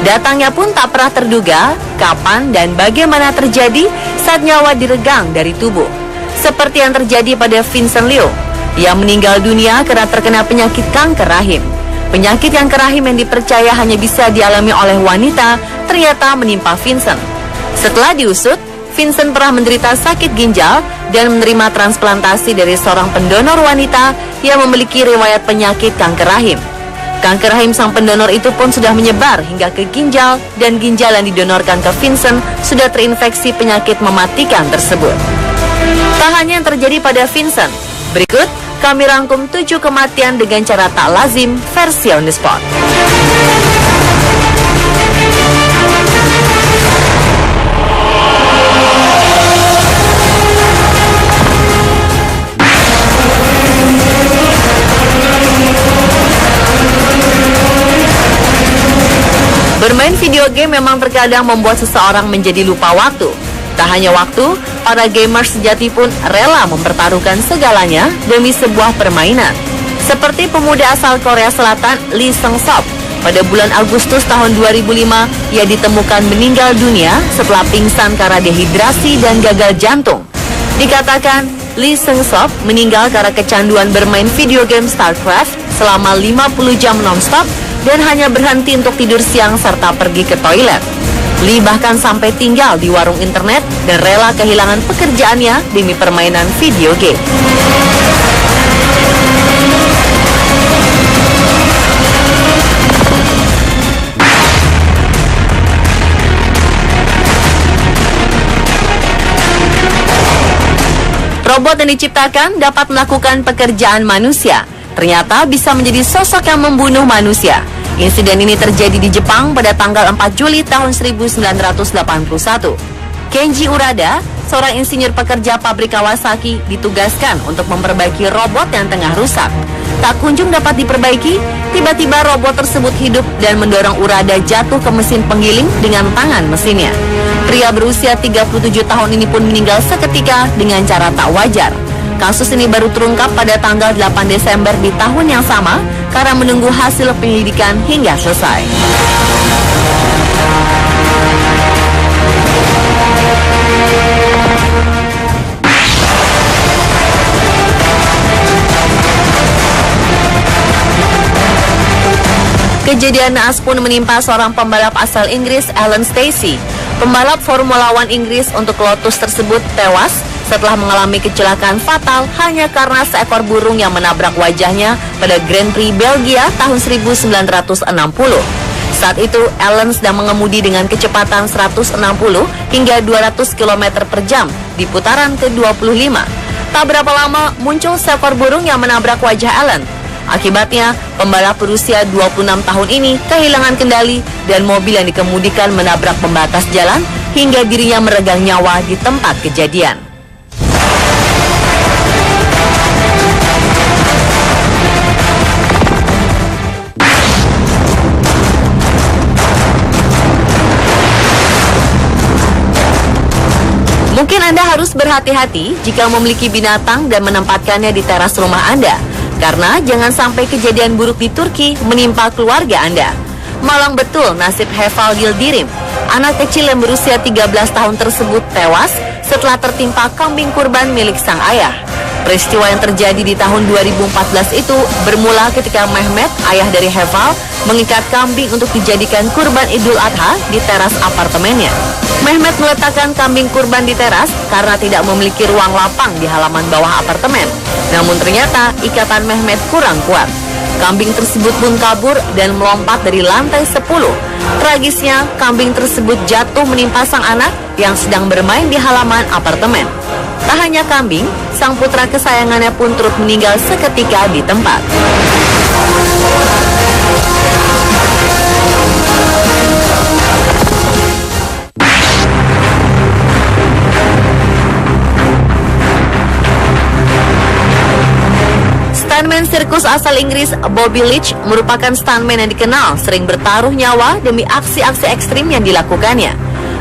Datangnya pun tak pernah terduga kapan dan bagaimana terjadi saat nyawa diregang dari tubuh. Seperti yang terjadi pada Vincent Liu yang meninggal dunia karena terkena penyakit kanker rahim. Penyakit kanker rahim yang dipercaya hanya bisa dialami oleh wanita ternyata menimpa Vincent. Setelah diusut, Vincent pernah menderita sakit ginjal dan menerima transplantasi dari seorang pendonor wanita yang memiliki riwayat penyakit kanker rahim. Kanker rahim sang pendonor itu pun sudah menyebar hingga ke ginjal dan ginjal yang didonorkan ke Vincent sudah terinfeksi penyakit mematikan tersebut. Tak hanya yang terjadi pada Vincent, berikut kami rangkum 7 kematian dengan cara tak lazim versi On The Spot. Bermain video game memang terkadang membuat seseorang menjadi lupa waktu. Tak hanya waktu, para gamers sejati pun rela mempertaruhkan segalanya demi sebuah permainan. Seperti pemuda asal Korea Selatan Lee Seung-sop. Pada bulan Agustus tahun 2005, ia ditemukan meninggal dunia setelah pingsan karena dehidrasi dan gagal jantung. Dikatakan, Lee Seung-sop meninggal karena kecanduan bermain video game StarCraft selama 50 jam non-stop dan hanya berhenti untuk tidur siang serta pergi ke toilet. Lee bahkan sampai tinggal di warung internet dan rela kehilangan pekerjaannya demi permainan video game. Robot yang diciptakan dapat melakukan pekerjaan manusia, ternyata bisa menjadi sosok yang membunuh manusia. Insiden ini terjadi di Jepang pada tanggal 4 Juli tahun 1981. Kenji Urada, seorang insinyur pekerja pabrik Kawasaki, ditugaskan untuk memperbaiki robot yang tengah rusak. Tak kunjung dapat diperbaiki, tiba-tiba robot tersebut hidup dan mendorong Urada jatuh ke mesin penggiling dengan tangan mesinnya. Pria berusia 37 tahun ini pun meninggal seketika dengan cara tak wajar. Kasus ini baru terungkap pada tanggal 8 Desember di tahun yang sama karena menunggu hasil penyelidikan hingga selesai. Kejadian naas pun menimpa seorang pembalap asal Inggris, Alan Stacey. Pembalap Formula One Inggris untuk Lotus tersebut tewas setelah mengalami kecelakaan fatal hanya karena seekor burung yang menabrak wajahnya pada Grand Prix Belgia tahun 1960. Saat itu, Alan sedang mengemudi dengan kecepatan 160 hingga 200 km per jam di putaran ke-25. Tak berapa lama, muncul seekor burung yang menabrak wajah Alan. Akibatnya, pembalap berusia 26 tahun ini kehilangan kendali dan mobil yang dikemudikan menabrak pembatas jalan hingga dirinya meregang nyawa di tempat kejadian. Mungkin Anda harus berhati-hati jika memiliki binatang dan menempatkannya di teras rumah Anda. Karena jangan sampai kejadian buruk di Turki menimpa keluarga Anda. Malang betul nasib Heval Yildirim. Anak kecil yang berusia 13 tahun tersebut tewas setelah tertimpa kambing kurban milik sang ayah. Peristiwa yang terjadi di tahun 2014 itu bermula ketika Mehmet, ayah dari Heval, mengikat kambing untuk dijadikan kurban Idul Adha di teras apartemennya. Mehmet meletakkan kambing kurban di teras karena tidak memiliki ruang lapang di halaman bawah apartemen. Namun ternyata ikatan Mehmet kurang kuat. Kambing tersebut pun kabur dan melompat dari lantai 10. Tragisnya, kambing tersebut jatuh menimpa sang anak yang sedang bermain di halaman apartemen. Tak hanya kambing, sang putra kesayangannya pun turut meninggal seketika di tempat. Stuntman sirkus asal Inggris Bobby Leach merupakan stuntman yang dikenal sering bertaruh nyawa demi aksi-aksi ekstrim yang dilakukannya.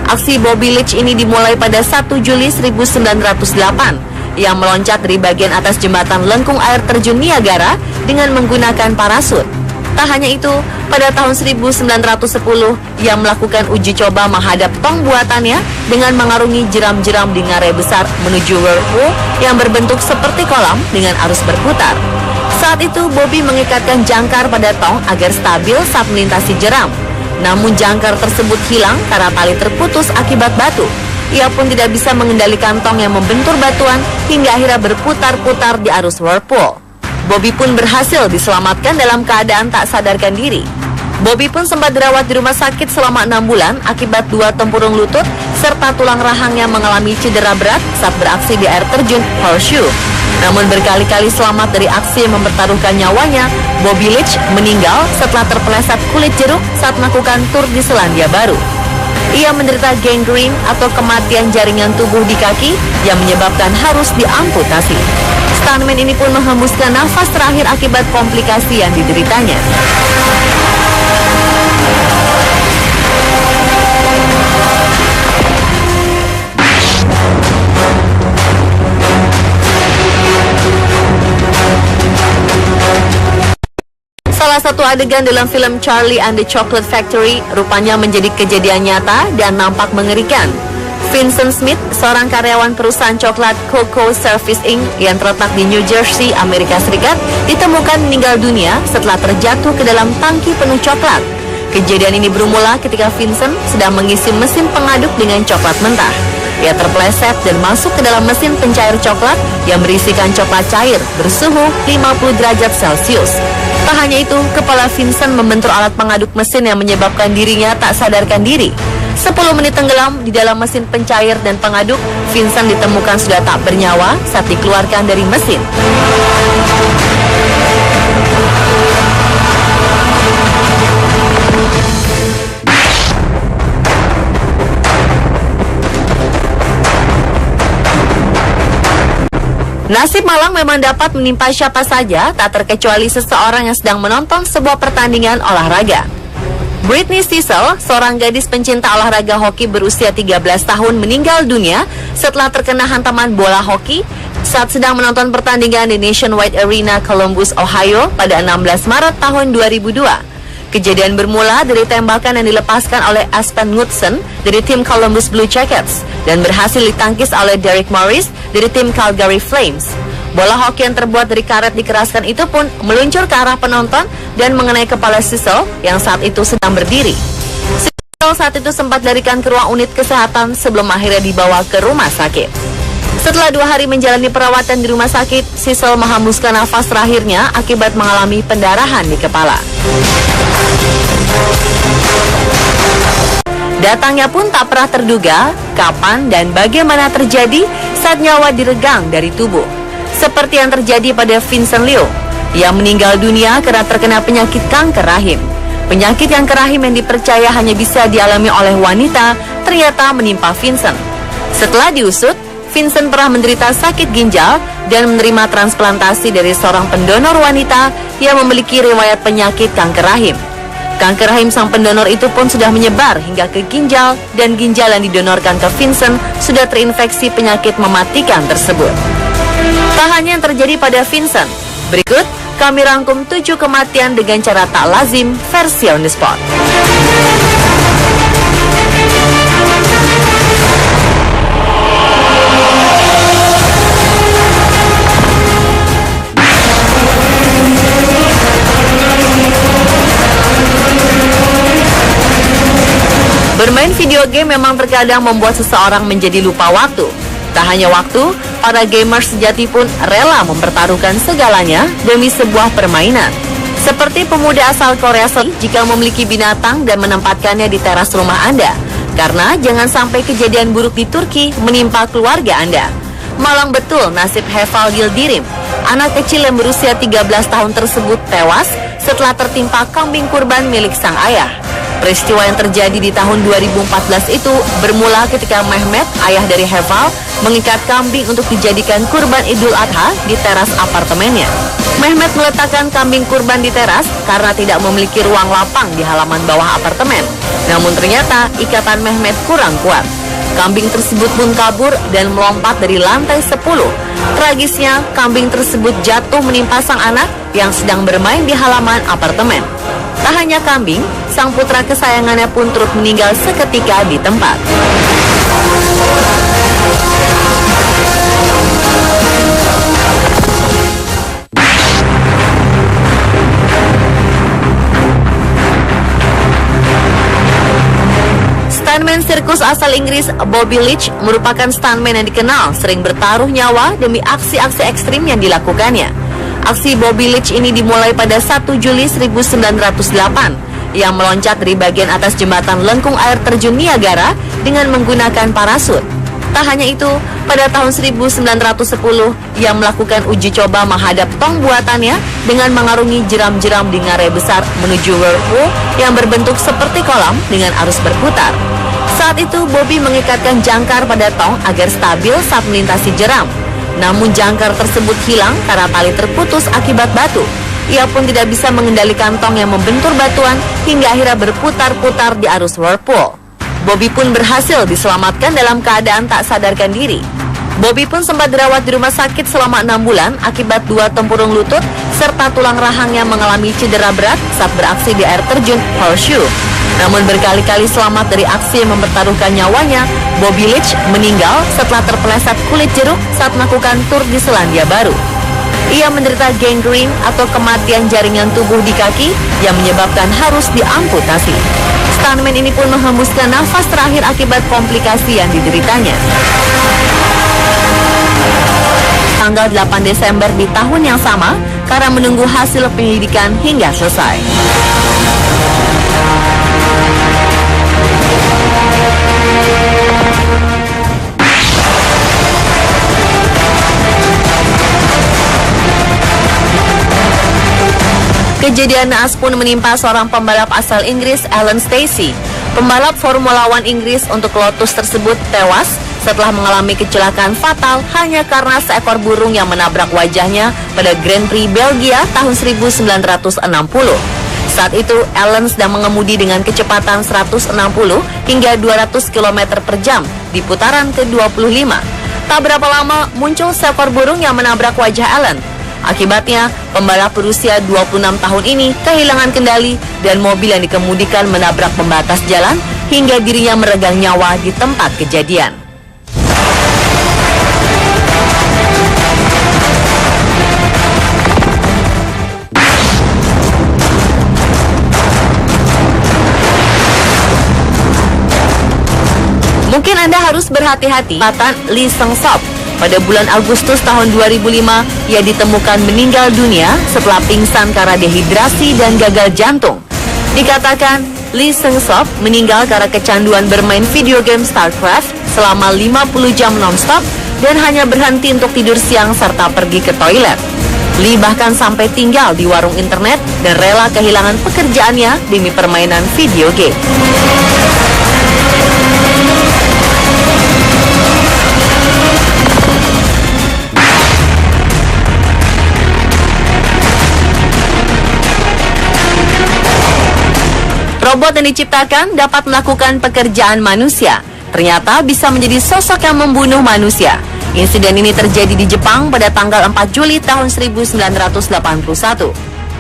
Aksi Bobby Leach ini dimulai pada 1 Juli 1908 yang meloncat dari bagian atas jembatan lengkung air terjun Niagara dengan menggunakan parasut. Tak hanya itu, pada tahun 1910 ia melakukan uji coba menghadap tong buatannya dengan mengarungi jeram-jeram di ngarai besar menuju whirlpool yang berbentuk seperti kolam dengan arus berputar. Saat itu Bobby mengikatkan jangkar pada tong agar stabil saat melintasi jeram. Namun jangkar tersebut hilang karena tali terputus akibat batu. Ia pun tidak bisa mengendalikan tong yang membentur batuan hingga akhirnya berputar-putar di arus whirlpool. Bobby pun berhasil diselamatkan dalam keadaan tak sadarkan diri. Bobby pun sempat dirawat di rumah sakit selama 6 bulan akibat 2 tempurung lutut serta tulang rahangnya mengalami cedera berat saat beraksi di air terjun Horseshoe. Namun berkali-kali selamat dari aksi yang mempertaruhkan nyawanya, Bobby Leach meninggal setelah terpeleset kulit jeruk saat melakukan tur di Selandia Baru. Ia menderita gangrene atau kematian jaringan tubuh di kaki yang menyebabkan harus diamputasi. Stuntman ini pun menghembuskan nafas terakhir akibat komplikasi yang dideritanya. Salah satu adegan dalam film Charlie and the Chocolate Factory rupanya menjadi kejadian nyata dan nampak mengerikan. Vincent Smith, seorang karyawan perusahaan coklat Cocoa Service Inc. yang terletak di New Jersey, Amerika Serikat, ditemukan meninggal dunia setelah terjatuh ke dalam tangki penuh coklat. Kejadian ini bermula ketika Vincent sedang mengisi mesin pengaduk dengan coklat mentah. Ia terpeleset dan masuk ke dalam mesin pencair coklat yang berisikan coklat cair bersuhu 50 derajat Celcius. Tak hanya itu, kepala Vincent membentur alat pengaduk mesin yang menyebabkan dirinya tak sadarkan diri. 10 menit tenggelam di dalam mesin pencair dan pengaduk, Vincent ditemukan sudah tak bernyawa saat dikeluarkan dari mesin. Nasib malang memang dapat menimpa siapa saja, tak terkecuali seseorang yang sedang menonton sebuah pertandingan olahraga. Britney Sissel, seorang gadis pencinta olahraga hoki berusia 13 tahun meninggal dunia setelah terkena hantaman bola hoki saat sedang menonton pertandingan di Nationwide Arena, Columbus, Ohio pada 16 Maret tahun 2002. Kejadian bermula dari tembakan yang dilepaskan oleh Aspen Knudsen dari tim Columbus Blue Jackets dan berhasil ditangkis oleh Derek Morris dari tim Calgary Flames. Bola hoki yang terbuat dari karet dikeraskan itu pun meluncur ke arah penonton dan mengenai kepala Sissel yang saat itu sedang berdiri. Sissel saat itu sempat dilarikan ke ruang unit kesehatan sebelum akhirnya dibawa ke rumah sakit. Setelah 2 hari menjalani perawatan di rumah sakit, Sissel menghembuskan nafas terakhirnya akibat mengalami pendarahan di kepala. Datangnya pun tak pernah terduga kapan dan bagaimana terjadi saat nyawa diregang dari tubuh. Seperti yang terjadi pada Vincent Liu. Ia meninggal dunia karena terkena penyakit kanker rahim. Penyakit kanker rahim yang dipercaya hanya bisa dialami oleh wanita ternyata menimpa Vincent. Setelah diusut, Vincent pernah menderita sakit ginjal dan menerima transplantasi dari seorang pendonor wanita yang memiliki riwayat penyakit kanker rahim. Kanker rahim sang pendonor itu pun sudah menyebar hingga ke ginjal dan ginjal yang didonorkan ke Vincent sudah terinfeksi penyakit mematikan tersebut. Tak hanya yang terjadi pada Vincent, berikut kami rangkum 7 kematian dengan cara tak lazim versi On The Spot. Bermain video game memang terkadang membuat seseorang menjadi lupa waktu. Tak hanya waktu, para gamers sejati pun rela mempertaruhkan segalanya demi sebuah permainan. Seperti pemuda asal Korea Selatan jika memiliki binatang dan menempatkannya di teras rumah Anda. Karena jangan sampai kejadian buruk di Turki menimpa keluarga Anda. Malang betul nasib Heval Yildirim. Anak kecil yang berusia 13 tahun tersebut tewas setelah tertimpa kambing kurban milik sang ayah. Peristiwa yang terjadi di tahun 2014 itu bermula ketika Mehmet, ayah dari Heval, mengikat kambing untuk dijadikan kurban Idul Adha di teras apartemennya. Mehmet meletakkan kambing kurban di teras karena tidak memiliki ruang lapang di halaman bawah apartemen. Namun ternyata ikatan Mehmet kurang kuat. Kambing tersebut pun kabur dan melompat dari lantai 10. Tragisnya, kambing tersebut jatuh menimpa sang anak yang sedang bermain di halaman apartemen. Tak hanya kambing, sang putra kesayangannya pun turut meninggal seketika di tempat. Stuntman sirkus asal Inggris Bobby Leach merupakan stuntman yang dikenal sering bertaruh nyawa demi aksi-aksi ekstrim yang dilakukannya. Aksi Bobby Leach ini dimulai pada 1 Juli 1908 yang meloncat dari bagian atas jembatan lengkung air terjun Niagara dengan menggunakan parasut. Tak hanya itu, pada tahun 1910 ia melakukan uji coba menghadap tong buatannya dengan mengarungi jeram-jeram di ngarai besar menuju whirlpool yang berbentuk seperti kolam dengan arus berputar. Saat itu Bobby mengikatkan jangkar pada tong agar stabil saat melintasi jeram. Namun jangkar tersebut hilang karena tali terputus akibat batu. Ia pun tidak bisa mengendalikan tong yang membentur batuan hingga akhirnya berputar-putar di arus whirlpool. Bobby pun berhasil diselamatkan dalam keadaan tak sadarkan diri. Bobby pun sempat dirawat di rumah sakit selama 6 bulan akibat 2 tempurung lutut serta tulang rahangnya mengalami cedera berat saat beraksi di air terjun Horseshoe. Namun berkali-kali selamat dari aksi yang mempertaruhkan nyawanya, Bobby Leach meninggal setelah terpeleset kulit jeruk saat melakukan tur di Selandia Baru. Ia menderita gangrene atau kematian jaringan tubuh di kaki yang menyebabkan harus diamputasi. Stuntman ini pun menghembuskan nafas terakhir akibat komplikasi yang dideritanya. Tanggal 8 Desember di tahun yang sama karena menunggu hasil penyelidikan hingga selesai. Kejadian naas pun menimpa seorang pembalap asal Inggris, Alan Stacey. Pembalap Formula One Inggris untuk Lotus tersebut tewas setelah mengalami kecelakaan fatal hanya karena seekor burung yang menabrak wajahnya pada Grand Prix Belgia tahun 1960. Saat itu, Alan sedang mengemudi dengan kecepatan 160 hingga 200 km per jam di putaran ke-25. Tak berapa lama, muncul seekor burung yang menabrak wajah Alan. Akibatnya, pembalap berusia 26 tahun ini kehilangan kendali dan mobil yang dikemudikan menabrak pembatas jalan hingga dirinya meregang nyawa di tempat kejadian. Mungkin Anda harus berhati-hati. Lee Seung-sop. Pada bulan Agustus tahun 2005, ia ditemukan meninggal dunia setelah pingsan karena dehidrasi dan gagal jantung. Dikatakan, Lee Seung-sop meninggal karena kecanduan bermain video game StarCraft selama 50 jam non-stop dan hanya berhenti untuk tidur siang serta pergi ke toilet. Lee bahkan sampai tinggal di warung internet dan rela kehilangan pekerjaannya demi permainan video game. Robot yang diciptakan dapat melakukan pekerjaan manusia. Ternyata bisa menjadi sosok yang membunuh manusia. Insiden ini terjadi di Jepang pada tanggal 4 Juli tahun 1981.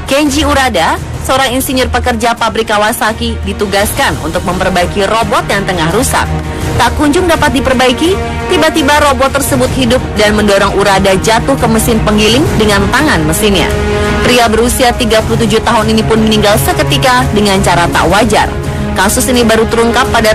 Kenji Urada, seorang insinyur pekerja pabrik Kawasaki, ditugaskan untuk memperbaiki robot yang tengah rusak. Tak kunjung dapat diperbaiki, tiba-tiba robot tersebut hidup dan mendorong Urada jatuh ke mesin penggiling dengan tangan mesinnya. Pria berusia 37 tahun ini pun meninggal seketika dengan cara tak wajar. Kasus ini baru terungkap pada